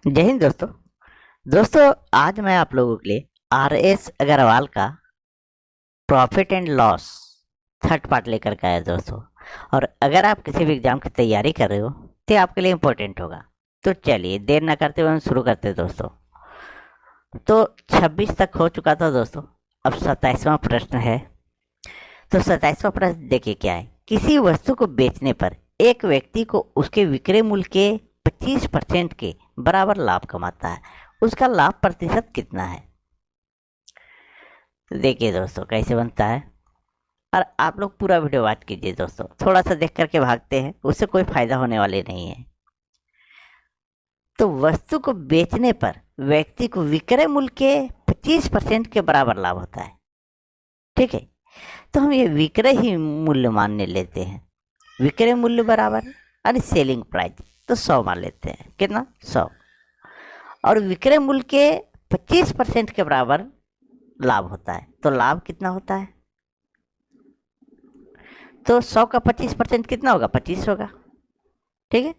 जय हिंद दोस्तों। दोस्तों आज मैं आप लोगों के लिए आर.एस. अग्रवाल का profit and loss third part लेकर के आया दोस्तों। और अगर आप किसी भी एग्जाम की तैयारी कर रहे हो तो ये आपके लिए इम्पोर्टेंट होगा। तो चलिए देर ना करते हुए हम शुरू करते हैं दोस्तों। तो 26 तक हो चुका था दोस्तों, अब 27वां प्रश्न है। तो 27वां प्रश्न देखिए क्या है। किसी वस्तु को बेचने पर एक व्यक्ति को उसके विक्रय मूल्य के 25% के बराबर लाभ कमाता है, उसका लाभ प्रतिशत कितना है। तो देखिए दोस्तों कैसे बनता है, और आप लोग पूरा वीडियो वॉच कीजिए दोस्तों। थोड़ा सा देख करके भागते हैं उससे कोई फायदा होने वाले नहीं है। तो वस्तु को बेचने पर व्यक्ति को विक्रय मूल्य के 25% के बराबर लाभ होता है, ठीक है। तो हम ये विक्रय ही मूल्य मानने लेते हैं। विक्रय मूल्य बराबर यानी सेलिंग प्राइस, तो 100 मान लेते हैं। कितना? 100। और विक्रय मूल्य के 25% के बराबर लाभ होता है, तो लाभ कितना होता है। तो 100 का 25% कितना होगा? 25 होगा, ठीक है।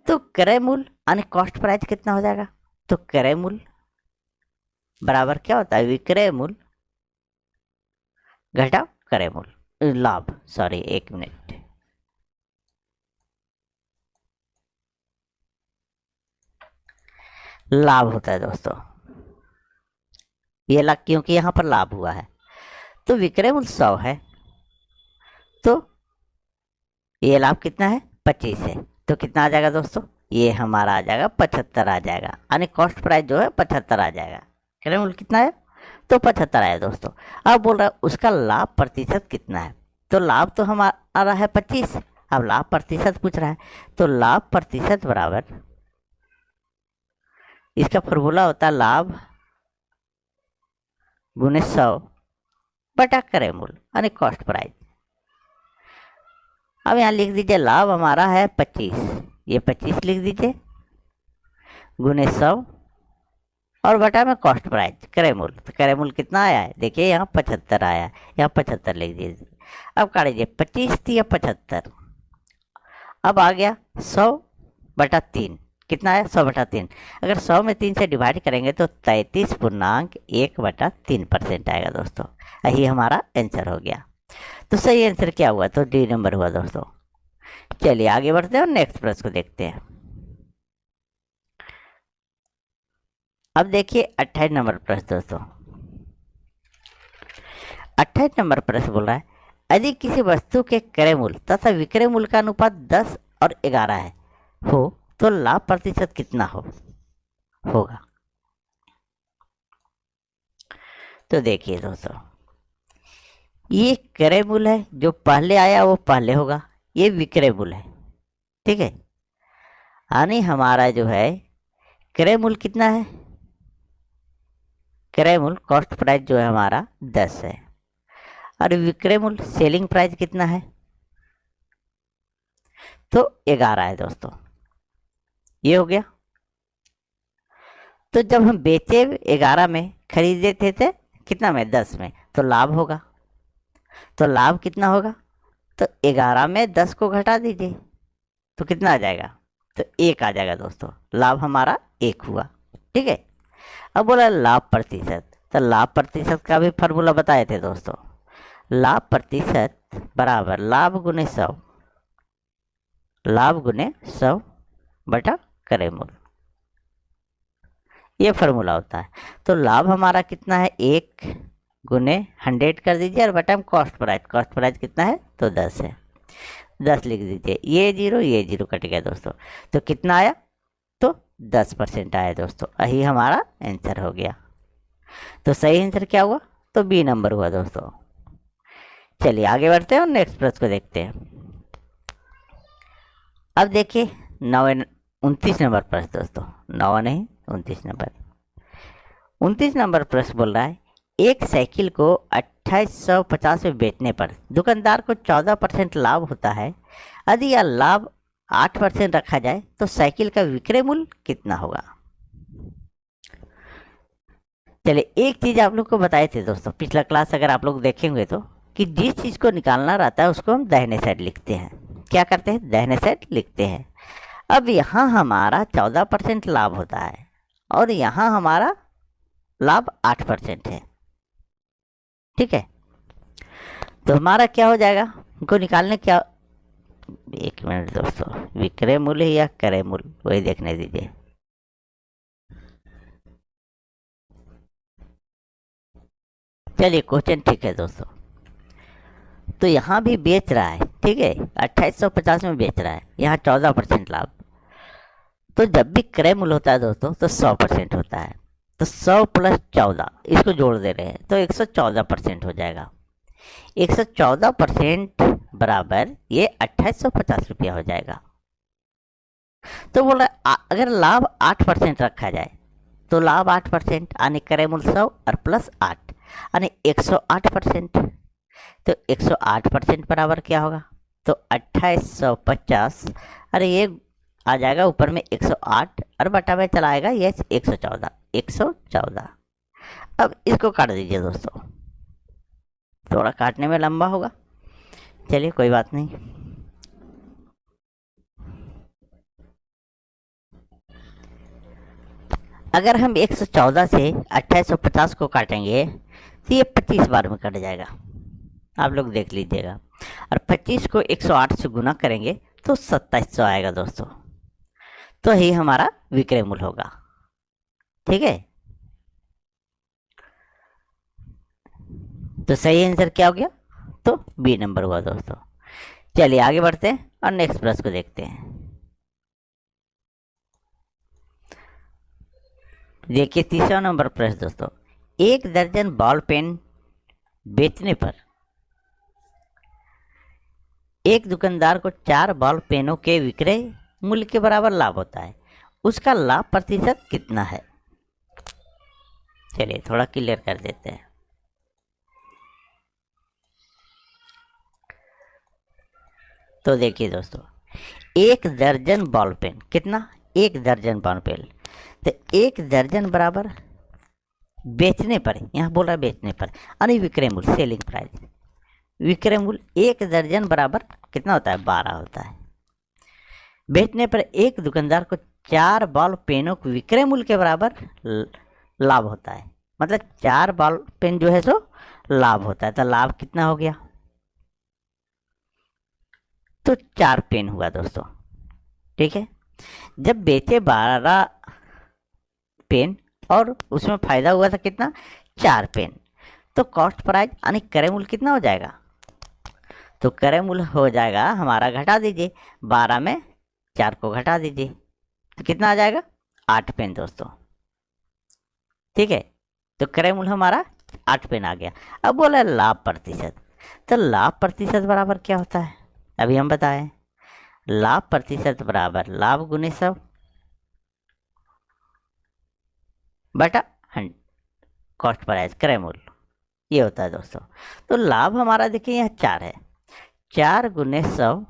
तो क्रय मूल्य यानी कॉस्ट प्राइस कितना हो जाएगा? तो क्रय मूल्य बराबर क्या होता है? विक्रय मूल्य घटाओ क्रय मूल्य, लाभ। सॉरी, एक मिनट। लाभ होता है दोस्तों ये लाभ, क्योंकि यहां पर लाभ हुआ है। तो विक्रय मूल्य 100 है, तो ये लाभ कितना है? 25 है। तो कितना आ जाएगा दोस्तों? ये हमारा आ जाएगा 75 आ जाएगा, यानी कॉस्ट प्राइस जो है 75 आ जाएगा। विक्रय मूल्य कितना है? तो 75 आया दोस्तों। अब बोल रहा है उसका लाभ प्रतिशत कितना है। तो लाभ तो हमारा है 25, अब लाभ प्रतिशत पूछ रहा है। तो लाभ प्रतिशत बराबर, इसका फॉर्मूला होता है लाभ गुणे 100 बटा क्रय मूल्य यानी कॉस्ट प्राइस। अब यहाँ लिख दीजिए लाभ हमारा है 25, ये 25 लिख दीजिए, गुणे 100 और बटा में कॉस्ट प्राइस क्रय मूल्य। तो क्रय मूल्य कितना आया है? देखिए यहाँ 75 आया है, यहाँ 75 लिख दीजिए। अब काट दीजिए 25 थी या 75, अब आ गया 100 बटा 3। कितना आया? 100 बटा 3। अगर 100 में 3 से डिवाइड करेंगे तो 33.1/3% आएगा दोस्तों। यही हमारा आंसर हो गया। तो सही आंसर क्या हुआ? तो डी नंबर हुआ दोस्तों। चलिए आगे बढ़ते हैं और नेक्स्ट प्रश्न को देखते हैं। अब देखिए 28 नंबर प्रश्न दोस्तों। 28 नंबर प्रश्न बोल रहा है यदि किसी वस्तु के क्रय मूल्य तथा विक्रय मूल्य का अनुपात 10 और 11 हो तो लाभ प्रतिशत कितना होगा। तो देखिए दोस्तों, ये क्रय मूल्य है, जो पहले आया वो पहले होगा। ये विक्रय मूल्य है, ठीक है। यानी हमारा जो है क्रय मूल्य कितना है? क्रय मूल्य कॉस्ट प्राइस जो है हमारा 10 है, और विक्रय मूल्य सेलिंग प्राइस कितना है? तो 11 है दोस्तों। ये हो गया। तो जब हम बेचे 11 में, खरीदे थे कितना में? 10 में, तो लाभ होगा। तो लाभ कितना होगा? तो 11 में 10 को घटा दीजिए तो कितना आ जाएगा? तो 1 आ जाएगा दोस्तों। लाभ हमारा 1 हुआ, ठीक है। अब बोला लाभ प्रतिशत, तो लाभ प्रतिशत का भी फॉर्मूला बताए थे दोस्तों। लाभ प्रतिशत बराबर लाभ गुने 100, लाभ गुने 100 बटा क्रय मूल्य, ये फॉर्मूला होता है। तो लाभ हमारा कितना है? 1 गुने 100 कर दीजिए और बटा में कॉस्ट प्राइस कितना है? तो 10 है, 10 लिख दीजिए। ये जीरो कट गया दोस्तों। तो कितना आया? तो 10% आया दोस्तों। यही हमारा आंसर हो गया। तो सही आंसर क्या हुआ? तो बी नंबर हुआ दोस्तों। चलिए आगे बढ़ते हैं और नेक्स्ट प्रश्न को देखते हैं। अब देखिए 29 नंबर प्रश्न दोस्तों। 9 नहीं, 29 नंबर प्रश्न बोल रहा है एक साइकिल को 2850 में बेचने पर दुकानदार को 14% लाभ होता है। यदि यह लाभ 8% रखा जाए तो साइकिल का विक्रय मूल्य कितना होगा। चलिए एक चीज आप लोग को बताए थे दोस्तों, पिछला क्लास अगर आप लोग देखेंगे तो, कि जिस चीज को निकालना रहता है उसको हम दाहिने साइड लिखते हैं। क्या करते हैं? दाहिने साइड लिखते हैं। अब यहाँ हमारा 14% लाभ होता है और यहाँ हमारा लाभ 8% है। ठीक है, तो हमारा क्या हो जाएगा, इनको निकालने क्या, एक मिनट दोस्तों, विक्रय मूल्य या क्रय मूल्य वही देखने दीजिए। चलिए क्वेश्चन ठीक है दोस्तों, तो यहाँ भी बेच रहा है, ठीक है, 2850 में बेच रहा है, यहाँ 14% लाभ। तो जब भी क्रय मूल्य होता है दोस्तों तो 100% होता है, तो 100 प्लस 14 इसको जोड़ दे रहे हैं तो 114% हो जाएगा। 114% बराबर ये 2850 रुपया हो जाएगा। तो बोल रहा अगर लाभ 8% रखा जाए तो लाभ 8% यानी क्रय मूल्य 100 और प्लस 8 यानी 108%। तो 108% बराबर क्या होगा, तो 2850, अरे ये आ जाएगा ऊपर में 108 और बटा में चला आएगा ये 114। अब इसको काट दीजिए दोस्तों, थोड़ा काटने में लंबा होगा, चलिए कोई बात नहीं। अगर हम 114 से 2850 को काटेंगे तो ये 25 बार में कट जाएगा, आप लोग देख लीजिएगा। और 25 को 108 से गुना करेंगे तो 2700 आएगा दोस्तों, तो ही हमारा विक्रय मूल्य होगा। ठीक है, तो सही आंसर क्या हो गया, तो बी नंबर हुआ दोस्तों। चलिए आगे बढ़ते हैं और नेक्स्ट प्रश्न को देखते हैं। देखिए तीसरा नंबर प्रश्न दोस्तों, 1 दर्जन बॉल पेन बेचने पर एक दुकानदार को 4 बॉल पेनों के विक्रय मूल्य के बराबर लाभ होता है, उसका लाभ प्रतिशत कितना है। चलिए थोड़ा क्लियर कर देते हैं। तो देखिए दोस्तों, 1 दर्जन बॉल पेन, कितना, 1 दर्जन बॉल पेन, तो 1 दर्जन बराबर बेचने पर, यहाँ बोल रहा है बेचने पर, यानी विक्रय मूल्य सेलिंग प्राइस, विक्रय मूल्य 1 दर्जन बराबर कितना होता है, 12 होता है। बेचने पर एक दुकानदार को 4 बॉल पेनों के विक्रय मूल्य के बराबर लाभ होता है, मतलब 4 बॉल पेन जो है सो लाभ होता है। तो लाभ कितना हो गया, तो 4 पेन हुआ दोस्तों। ठीक है, जब बेचे 12 पेन और उसमें फायदा हुआ था कितना, 4 पेन, तो कॉस्ट प्राइस यानी क्रय मूल्य कितना हो जाएगा, तो क्रय मूल्य हो जाएगा हमारा, घटा दीजिए 12 में 4 को घटा दीजिए तो कितना आ जाएगा, 8 पेन दोस्तों। ठीक है, तो क्रय मूल्य हमारा 8 पेन आ गया। अब बोला लाभ प्रतिशत, तो लाभ प्रतिशत बराबर क्या होता है, अभी हम बताएं, लाभ प्रतिशत बराबर लाभ गुने 100 बटा 100 कॉस्ट प्राइस क्रय मूल्य, ये होता है दोस्तों। तो लाभ हमारा देखिए यहाँ 4 है, 4 गुने 100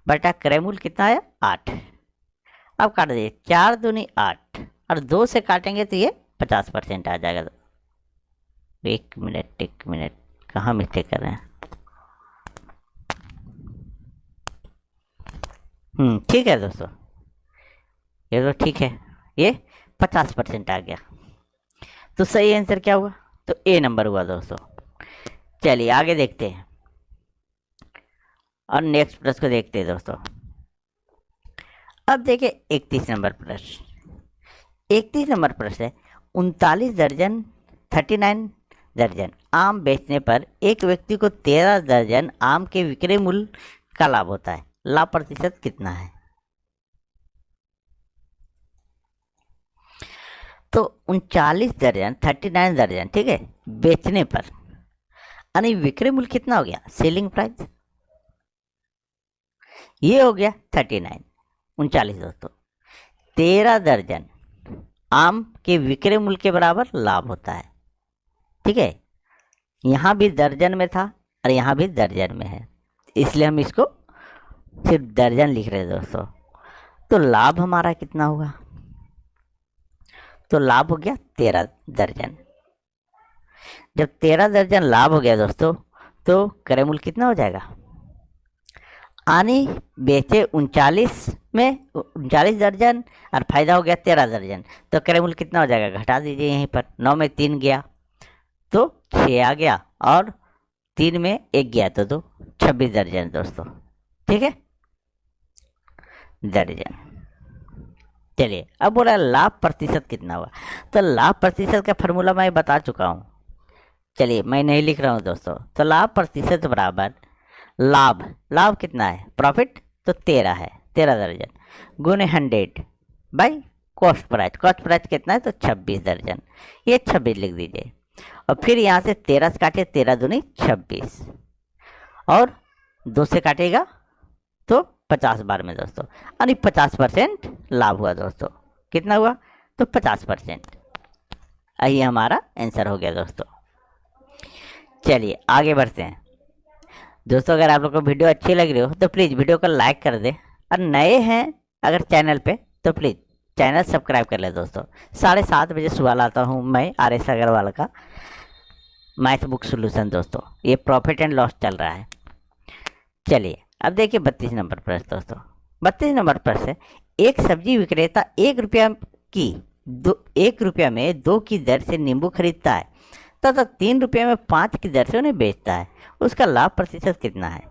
बटा क्रय मूल्य कितना है, 8। अब काट दीजिए, 4 दूनी 8 और 2 से काटेंगे तो ये 50% आ जाएगा। एक मिनट कहाँ मिस्टेक कर रहे हैं, ठीक है दोस्तों, ये तो ठीक है, ये 50% आ गया, तो सही आंसर क्या हुआ, तो ए नंबर हुआ दोस्तों। चलिए आगे देखते हैं और नेक्स्ट प्रश्न को देखते हैं दोस्तों। अब देखिए 31 नंबर प्रश्न, 31 नंबर प्रश्न है, 39 दर्जन 39 दर्जन आम बेचने पर एक व्यक्ति को 13 दर्जन आम के विक्रय मूल्य का लाभ होता है, लाभ प्रतिशत कितना है। तो 39 दर्जन 39 दर्जन, ठीक है, बेचने पर यानी विक्रय मूल्य कितना हो गया, सेलिंग प्राइस, ये हो गया 39, 39 दोस्तों। 13 दर्जन आम के विक्रय मूल्य के बराबर लाभ होता है। ठीक है, यहाँ भी दर्जन में था और यहाँ भी दर्जन में है, इसलिए हम इसको सिर्फ दर्जन लिख रहे हैं दोस्तों। तो लाभ हमारा कितना हुआ, तो लाभ हो गया 13 दर्जन। जब 13 दर्जन लाभ हो गया दोस्तों तो क्रय मूल्य कितना हो जाएगा, आनी बेचे 39 में 39 दर्जन और फायदा हो गया 13 दर्जन, तो क्रय मूल्य कितना हो जाएगा, घटा दीजिए यहीं पर। 9 में 3 गया तो 6 आ गया, और 3 में 1 गया तो 2, 26 दर्जन दोस्तों। ठीक है, दर्जन। चलिए अब बोला लाभ प्रतिशत कितना हुआ, तो लाभ प्रतिशत का फॉर्मूला मैं बता चुका हूँ। चलिए मैं नहीं लिख रहा हूँ दोस्तों। तो लाभ प्रतिशत बराबर लाभ, लाभ कितना है, प्रॉफिट, तो 13 है, 13 दर्जन, गुने 100 by cost price. Cost price कितना है, तो 26 दर्जन, ये 26 लिख दीजिए। और फिर यहाँ से 13 से काटे, 13 दूनी 26, और 2 से काटेगा तो 50 बार में दोस्तों, यानी 50% लाभ हुआ दोस्तों। कितना हुआ, तो 50%। यही हमारा आंसर हो गया दोस्तों। चलिए आगे बढ़ते हैं दोस्तों। अगर आप लोग को वीडियो अच्छी लग रही हो तो प्लीज़ वीडियो को लाइक कर दें, और नए हैं अगर चैनल पे तो प्लीज़ चैनल सब्सक्राइब कर ले दोस्तों। 7:30 बजे सुबह लाता हूँ मैं RS अग्रवाल का मैथ बुक सोल्यूशन दोस्तों। ये प्रॉफिट एंड लॉस चल रहा है। चलिए अब देखिए 32 नंबर प्रश्न दोस्तों। 32 नंबर प्रश्न है, एक सब्जी विक्रेता 1 रुपया की 1 रुपया में 2 की दर से नींबू खरीदता है तथा 3 रुपये में 5 की दर से उन्हें बेचता है, उसका लाभ प्रतिशत कितना है।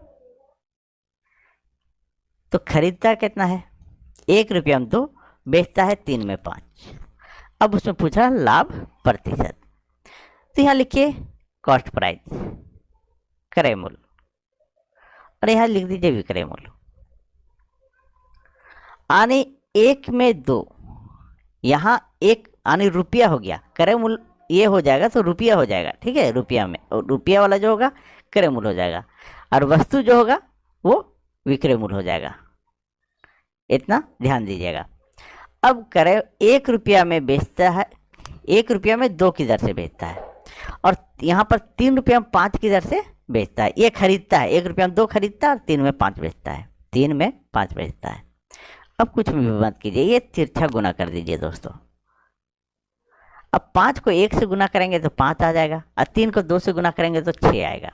तो खरीदता कितना है, 1 रुपया में 2, बेचता है 3 में 5। अब उसमें पूछा लाभ प्रतिशत, तो यहाँ लिखिए कॉस्ट प्राइस, क्रय मूल्य, और यहाँ लिख दीजिए विक्रय मूल्य। आने 1 में 2, यहाँ 1 आने रुपया हो गया, क्रय मूल्य ये हो जाएगा तो रुपया हो जाएगा। ठीक है, रुपया में, और रुपया वाला जो होगा क्रय मूल्य हो जाएगा, और वस्तु जो होगा वो विक्रय मूल्य हो जाएगा। इतना ध्यान दीजिएगा। अब क्रय 1 रुपया में बेचता है, 1 रुपया में 2 की दर से बेचता है, और यहाँ पर 3 रुपया में 5 की दर से बेचता है। ये खरीदता है, 1 रुपया में 2 खरीदता है और 3 में 5 बेचता है, 3 में 5 बेचता है। अब कुछ भी मत कीजिए, ये तिरछा गुना कर दीजिए दोस्तों। अब 5 को 1 से गुना करेंगे तो 5 आ जाएगा, और 3 को 2 से गुना करेंगे तो 6 आएगा।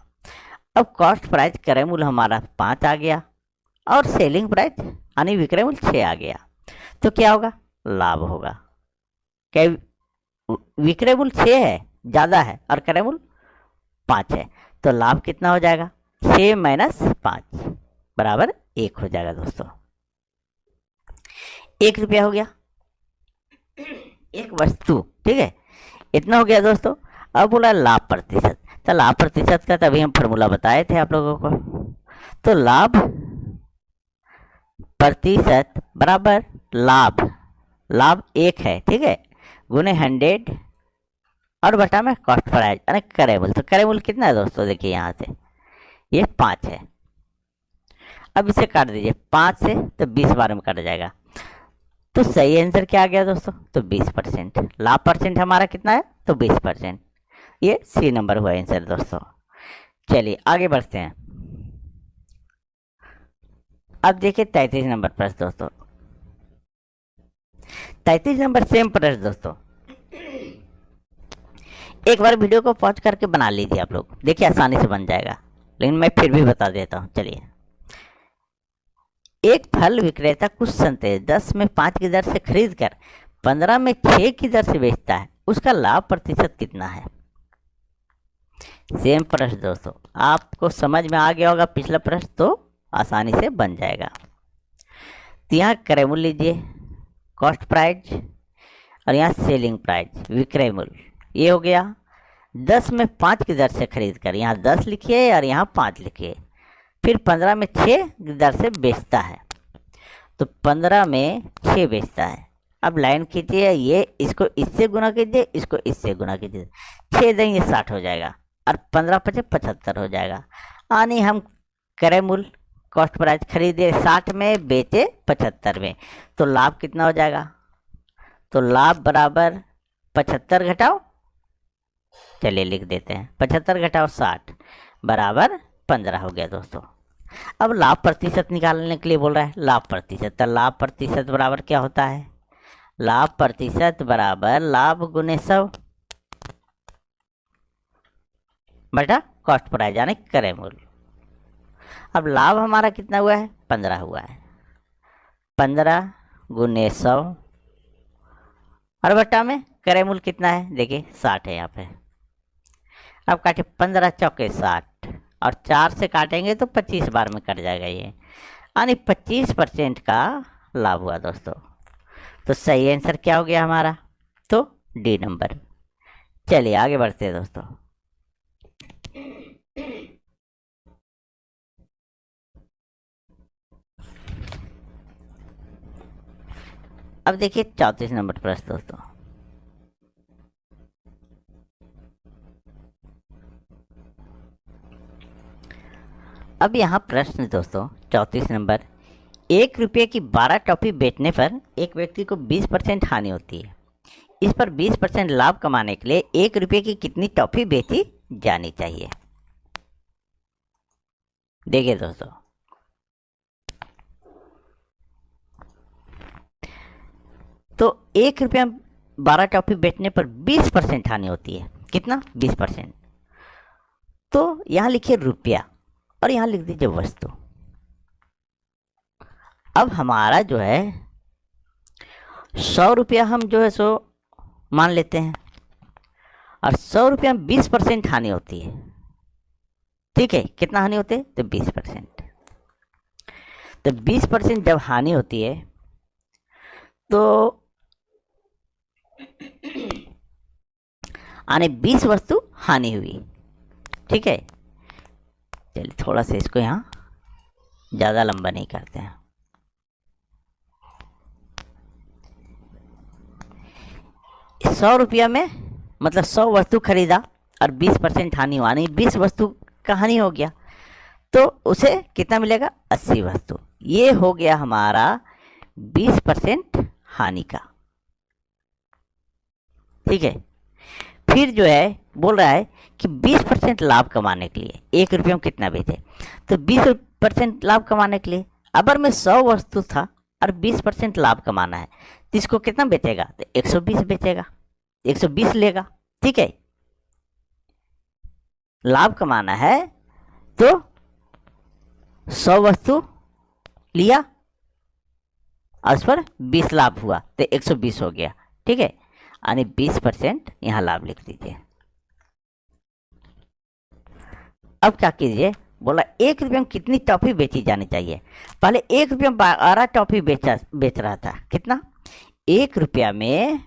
अब कॉस्ट प्राइस क्रय मूल्य हमारा 5 आ गया, और सेलिंग प्राइस यानी विक्रय मूल्य 6 आ गया, तो क्या होगा, लाभ होगा। क्या विक्रय मूल्य 6 है, ज़्यादा है, और क्रय मूल्य 5 है, तो लाभ कितना हो जाएगा, 6 माइनस 5 बराबर 1 हो जाएगा दोस्तों। 1 रुपया हो गया, एक वस्तु। ठीक है, इतना हो गया दोस्तों। अब बोला लाभ प्रतिशत, तो लाभ प्रतिशत का तभी हम फॉर्मूला बताए थे आप लोगों को। तो लाभ प्रतिशत बराबर लाभ, लाभ 1 है, ठीक है, गुने 100 और बटा में कॉस्ट प्राइस यानी क्रय मूल्य। तो क्रय मूल्य कितना है दोस्तों, देखिए यहाँ से ये 5 है। अब इसे काट दीजिए 5 से, तो 20 बार में कट जाएगा। तो सही आंसर क्या आ गया दोस्तों, तो 20%। लाभ परसेंट हमारा कितना है, तो 20%। ये सी नंबर हुआ आंसर दोस्तों। चलिए आगे बढ़ते हैं। अब देखिए 33 नंबर प्रश्न दोस्तों। 33 नंबर सेम प्रश्न दोस्तों। एक बार वीडियो को पॉज करके बना लीजिए आप लोग, देखिए आसानी से बन जाएगा, लेकिन मैं फिर भी बता देता हूँ। चलिए, एक फल विक्रेता कुछ संतरे 10 में 5 की दर से खरीद कर 15 में 6 की दर से बेचता है, उसका लाभ प्रतिशत कितना है। सेम प्रश्न दोस्तों, आपको समझ में आ गया होगा पिछला प्रश्न, तो आसानी से बन जाएगा। तो यहाँ क्रय मूल्य लीजिए, कॉस्ट प्राइस, और यहाँ सेलिंग प्राइस विक्रय मूल्य, ये हो गया। 10 में 5 की दर से खरीद कर, यहाँ 10 लिखिए और यहाँ 5 लिखिए, फिर 15 में 6 की दर से बेचता है, तो 15 में 6 बेचता है। अब लाइन खींचिए, ये इसको इससे गुना कीजिए, इसको इससे गुना कीजिए, 6 देंगे 60 हो जाएगा, और 15 पचे 75 हो जाएगा। यानी हम क्रय मूल्य कॉस्ट प्राइस खरीदे 60 में, बेचे 75 में, तो लाभ कितना हो जाएगा, तो लाभ बराबर 75 घटाओ, चलिए लिख देते हैं 75 घटाओ 60 बराबर 15 हो गया दोस्तों। अब लाभ प्रतिशत निकालने के लिए बोल रहा है, लाभ प्रतिशत। तो लाभ प्रतिशत बराबर क्या होता है, लाभ प्रतिशत बराबर लाभ गुने 100 बटा कॉस्ट प्राइस यानी क्रय मूल्य। अब लाभ हमारा कितना हुआ है, 15 हुआ है। 15 गुने 100 और बट्टा में क्रय मूल्य कितना है, देखिए 60 है यहाँ पे। अब काटे 15 चौके 60 और 4 से काटेंगे तो 25 बार में कट जाएगा ये, यानी 25% का लाभ हुआ दोस्तों। तो सही आंसर क्या हो गया हमारा, तो डी नंबर। चलिए आगे बढ़ते हैं दोस्तों। अब देखिए 34 नंबर प्रश्न दोस्तों। अब यहाँ प्रश्न दोस्तों 34 नंबर, 1 रुपये की 12 टॉफी बेचने पर एक व्यक्ति को 20% हानि होती है। इस पर 20% लाभ कमाने के लिए 1 रुपये की कितनी टॉफी बेची जानी चाहिए। देखिए दोस्तों, तो 1 रुपया 12 टॉफी बेचने पर 20% हानि होती है। कितना, 20%। तो यहां लिखिए रुपया और यहां लिख दीजिए वस्तु। अब हमारा जो है 100 रुपया हम जो है सो मान लेते हैं और 100 रुपया में 20% हानि होती है। ठीक है, कितना हानि होते है, तो 20%। तो 20% जब हानि होती है तो आने 20 वस्तु हानि हुई। ठीक है, चलिए थोड़ा सा इसको यहाँ ज़्यादा लंबा नहीं करते हैं। ₹100 में मतलब 100 वस्तु खरीदा और 20% हानि हुआ, नहीं 20 वस्तु का हानि हो गया, तो उसे कितना मिलेगा, 80 वस्तु। ये हो गया हमारा 20% हानि का। ठीक है, फिर जो है बोल रहा है कि 20% लाभ कमाने के लिए 1 रुपये में कितना बेचे, तो 20% लाभ कमाने के लिए अगर मैं 100 वस्तु था और 20% लाभ कमाना है तो इसको कितना बेचेगा, तो 120 बेचेगा, 120 लेगा। ठीक है, लाभ कमाना है तो 100 वस्तु लिया और उस पर 20 लाभ हुआ तो 120 हो गया। ठीक है, यानी 20% यहाँ लाभ लिख दीजिए। अब क्या कीजिए, बोला 1 रुपये में कितनी टॉफी बेची जानी चाहिए। पहले 1 रुपये में 12 टॉफी बेच रहा था। कितना, 1 रुपया में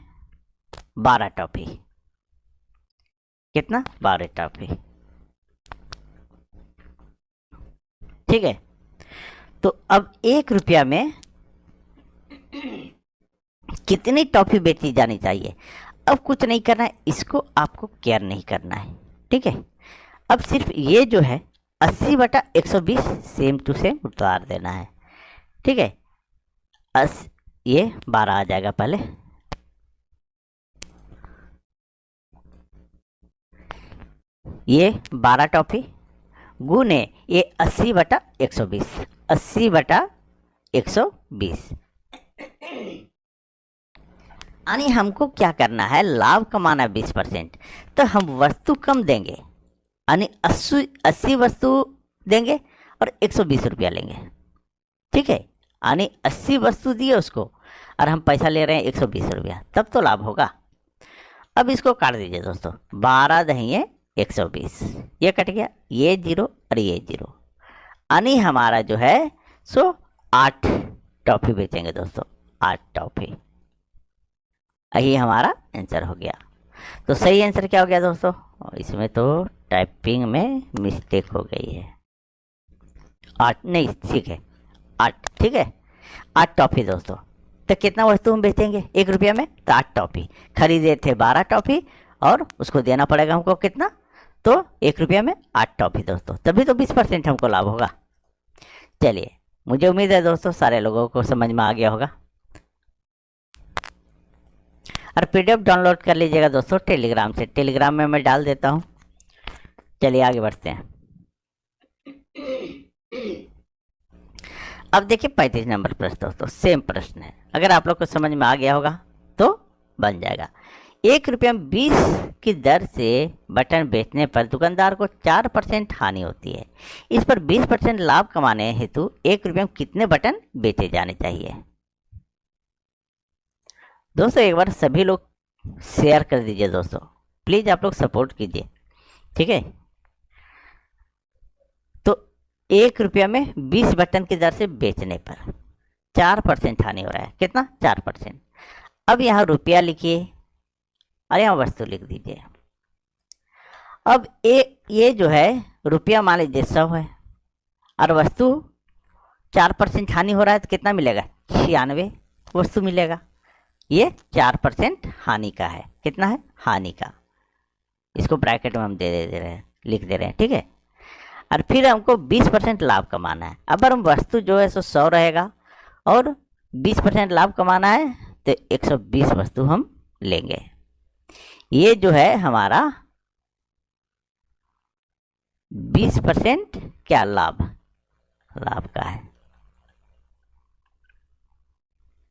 12 टॉफी। कितना, 12 टॉफी। ठीक है, तो अब 1 रुपया में कितनी टॉफी बेची जानी चाहिए। अब कुछ नहीं करना है, इसको आपको केयर नहीं करना है। ठीक है, अब सिर्फ ये जो है 80/120 सेम टू सेम उतार देना है। ठीक है, ये 12 आ जाएगा पहले, ये 12 टॉफी गुने ये 80/120, 80/120। यानी हमको क्या करना है, लाभ कमाना 20%, तो हम वस्तु कम देंगे, यानी 80 वस्तु देंगे और 120 रुपया लेंगे। ठीक है, यानी 80 वस्तु दिए उसको और हम पैसा ले रहे हैं 120 रुपया, तब तो लाभ होगा। अब इसको काट दीजिए दोस्तों, 12 दहिए 120, ये कट गया, ये 0 और ये 0, यानी हमारा जो है सो 8 टॉफी बेचेंगे दोस्तों, 8 टॉफी। यही हमारा आंसर हो गया। तो सही आंसर क्या हो गया दोस्तों, इसमें तो टाइपिंग में मिस्टेक हो गई है। 8 नहीं, ठीक है 8। ठीक है, 8 टॉफी दोस्तों। तो कितना वस्तु हम बेचेंगे 1 रुपया में, तो 8 टॉफी। खरीदे थे 12 टॉफी और उसको देना पड़ेगा हमको कितना, तो 1 रुपया में 8 टॉफी दोस्तों, तभी तो 20% हमको लाभ होगा। चलिए, मुझे उम्मीद है दोस्तों सारे लोगों को समझ में आ गया होगा। और PDF डाउनलोड कर लीजिएगा दोस्तों टेलीग्राम से, टेलीग्राम में मैं डाल देता हूँ। चलिए आगे बढ़ते हैं। अब देखिए 35 नंबर प्रश्न दोस्तों, सेम प्रश्न है। अगर आप लोग को समझ में आ गया होगा तो बन जाएगा। ₹1 में 20 की दर से बटन बेचने पर दुकानदार को 4% हानि होती है। इस पर 20% लाभ कमाने हेतु ₹1 में कितने बटन बेचे जाने चाहिए? दोस्तों एक बार सभी लोग शेयर कर दीजिए दोस्तों, प्लीज आप लोग सपोर्ट कीजिए, ठीक है। तो ₹1 में 20 बटन की दर से बेचने पर 4% हानि हो रहा है। कितना? 4%। अब यहाँ रुपया लिखिए और यहाँ वस्तु लिख दीजिए। अब ये जो है रुपया मान लीजिए 100 है और वस्तु 4% हानि हो रहा है तो कितना मिलेगा? 96 वस्तु मिलेगा। ये 4% हानि का है। कितना है? हानि का। इसको ब्रैकेट में हम दे रहे हैं, लिख दे रहे हैं, ठीक है। और फिर हमको 20% लाभ कमाना है। अब हम वस्तु जो है सो 100 रहेगा और 20% लाभ कमाना है तो 120 वस्तु हम लेंगे। ये जो है हमारा 20% क्या लाभ का है।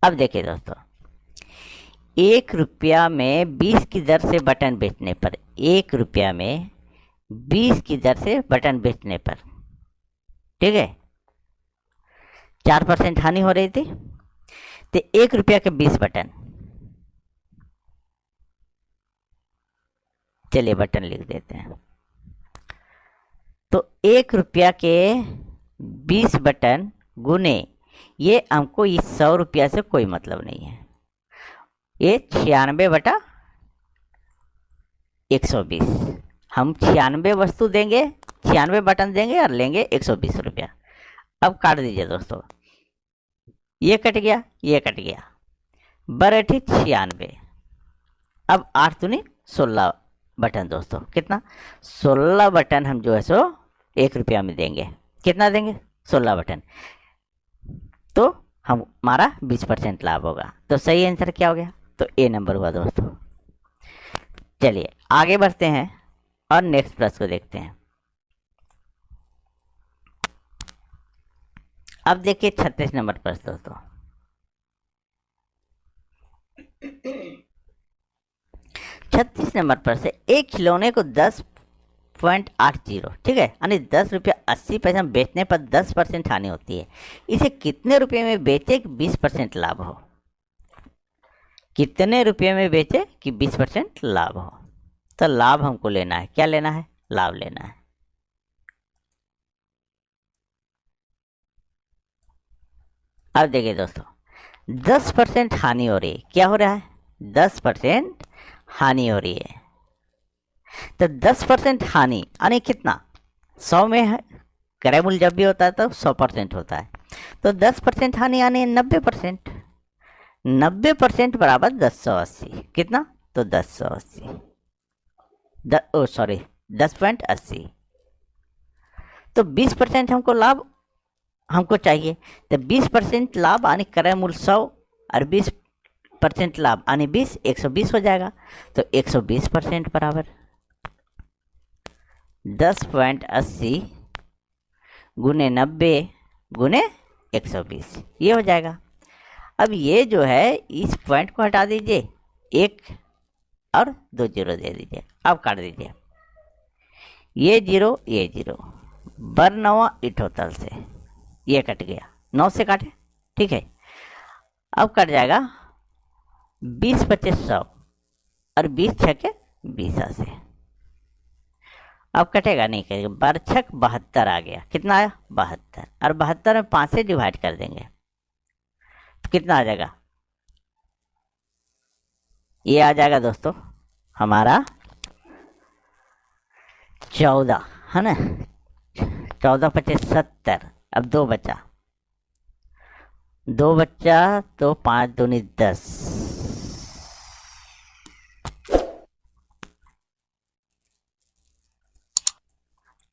अब देखिए दोस्तों, ₹1 में 20 की दर से बटन बेचने पर, ₹1 में 20 की दर से बटन बेचने पर, ठीक है, 4% हानि हो रही थी। तो ₹1 के 20 बटन, चलिए बटन लिख देते हैं। तो ₹1 के 20 बटन गुने, ये हमको इस ₹100 से कोई मतलब नहीं है। ये 96/120, हम 96 वस्तु देंगे, 96 बटन देंगे और लेंगे ₹120। अब काट दीजिए दोस्तों, ये कट गया, ये कट गया, बराबर 96। अब 8 दूनी 16 बटन दोस्तों, कितना? 16 बटन हम जो है सो ₹1 में देंगे। कितना देंगे? 16 बटन। तो हमारा 20% लाभ होगा। तो सही आंसर क्या हो गया? तो ए नंबर हुआ दोस्तों। चलिए आगे बढ़ते हैं और नेक्स्ट प्रश्न को देखते हैं। अब देखिए 36 नंबर प्रश्न दोस्तों। 36 नंबर पर से एक खिलौने को 10.80, ठीक है, यानी ₹10.80 में बेचने पर 10% हानि होती है। इसे कितने रुपए में बेचे कि 20% लाभ हो? कितने रुपए में बेचे कि 20% लाभ हो? तो लाभ हमको लेना है। क्या लेना है? लाभ लेना है। अब देखिए दोस्तों, 10% हानि हो रही है। क्या हो रहा है? 10% हानि हो रही है। तो 10% हानि यानी कितना? 100 में है, क्रय मूल्य जब भी होता है तो 100% होता है। तो 10% हानि यानी 90%। 90% बराबर 1080। कितना? तो 1080, 10.80। तो 20% हमको लाभ हमको चाहिए। तो 20% लाभ यानी क्रय मूल्य 100 और 20% लाभ यानी 20, 120 हो जाएगा। तो 120% बराबर 10.80 गुने 90 गुने 120, ये हो जाएगा। अब ये जो है इस पॉइंट को हटा दीजिए, 1 और 2 जीरो दे दीजिए। अब काट दीजिए, ये 0 ये 0, बरनवा इठोतल से ये कट गया, 9 से काटे, ठीक है। अब कट जाएगा 20 25 100 और 20 छके 20 से। अब कटेगा नहीं, करेगा, 12 छक 72 आ गया। कितना आया? 72। और 72 में 5 से डिवाइड कर देंगे तो कितना आ जाएगा? ये आ जाएगा दोस्तों हमारा 14, है ना। 14 25 70। अब 2 बचा, 2 बचा तो 5 दूनी 10,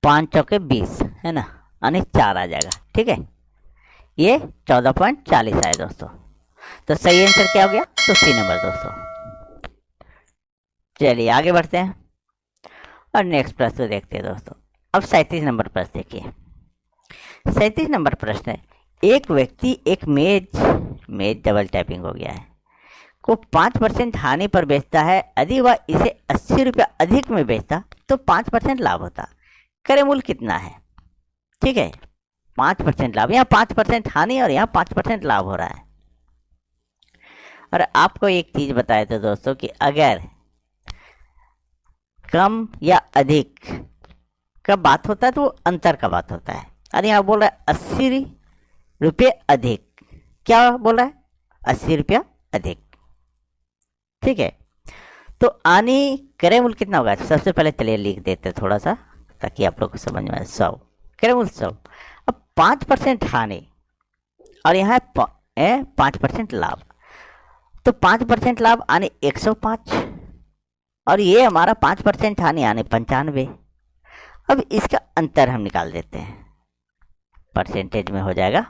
5 चौके 20, है ना, यानी 4 आ जाएगा, ठीक है। ये 14.40 आए दोस्तों। तो सही आंसर क्या हो गया? तो सी नंबर दोस्तों। चलिए आगे बढ़ते हैं और नेक्स्ट प्रश्न देखते हैं दोस्तों। अब 37 नंबर प्रश्न देखिए। 37 नंबर प्रश्न है, एक व्यक्ति एक मेज डबल टैपिंग हो गया है, को 5% हानि पर बेचता है, यदि वह इसे 80 रुपया अधिक में बेचता तो 5% लाभ होता। क्रय मूल्य कितना है? ठीक है, 5% लाभ, यहाँ 5% हानि और यहाँ 5% लाभ हो रहा है। और आपको एक चीज बताए थे दोस्तों कि अगर कम या अधिक का बात होता है तो वो अंतर का बात होता है। अरे यहाँ बोल रहा है 80 रुपये अधिक, क्या बोल रहा है? 80 रुपया अधिक। ठीक है, तो आने क्रय मूल्य कितना होगा? सबसे पहले चलिए लिख देते हैं थोड़ा सा ताकि आप लोग को समझ में आए। 100 क्रय मूल्य 100। अब 5% हानि और यहाँ 5% लाभ, तो 5% लाभ आने 105 और ये हमारा 5% हानि आने 95। अब इसका अंतर हम निकाल देते हैं, परसेंटेज में हो जाएगा,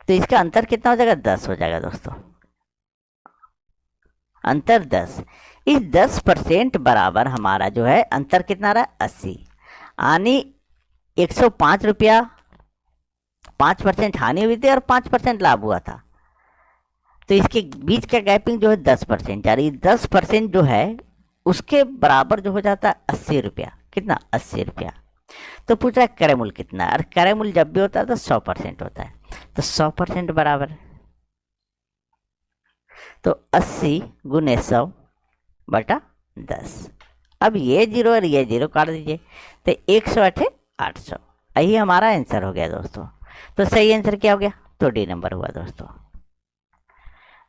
तो इसका अंतर कितना हो जाएगा? 10 हो जाएगा दोस्तों, अंतर 10। इस 10% बराबर हमारा जो है अंतर कितना रहा? 80। हानि 105 रुपया, 5% हानि हुई थी और 5% लाभ हुआ था, तो इसके बीच का गैपिंग जो है 10%, यानी 10% जो है उसके बराबर जो हो जाता है 80 रुपया। कितना? 80 रुपया। तो पूछ रहा है क्रय मूल्य कितना है, और क्रय मूल्य जब भी होता है तो 100% होता है, तो 100% बराबर, तो 80 गुने 100 बटा 10। अब ये 0 और ये 0 काट दीजिए, तो 108 800, यही हमारा आंसर हो गया दोस्तों। तो सही आंसर क्या हो गया? तो डी नंबर हुआ दोस्तों।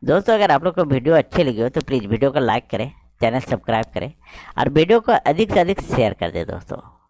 दोस्तों अगर आप लोग को वीडियो अच्छी लगी हो तो प्लीज़ वीडियो को लाइक करें, चैनल सब्सक्राइब करें और वीडियो को अधिक से अधिक शेयर कर दें दोस्तों।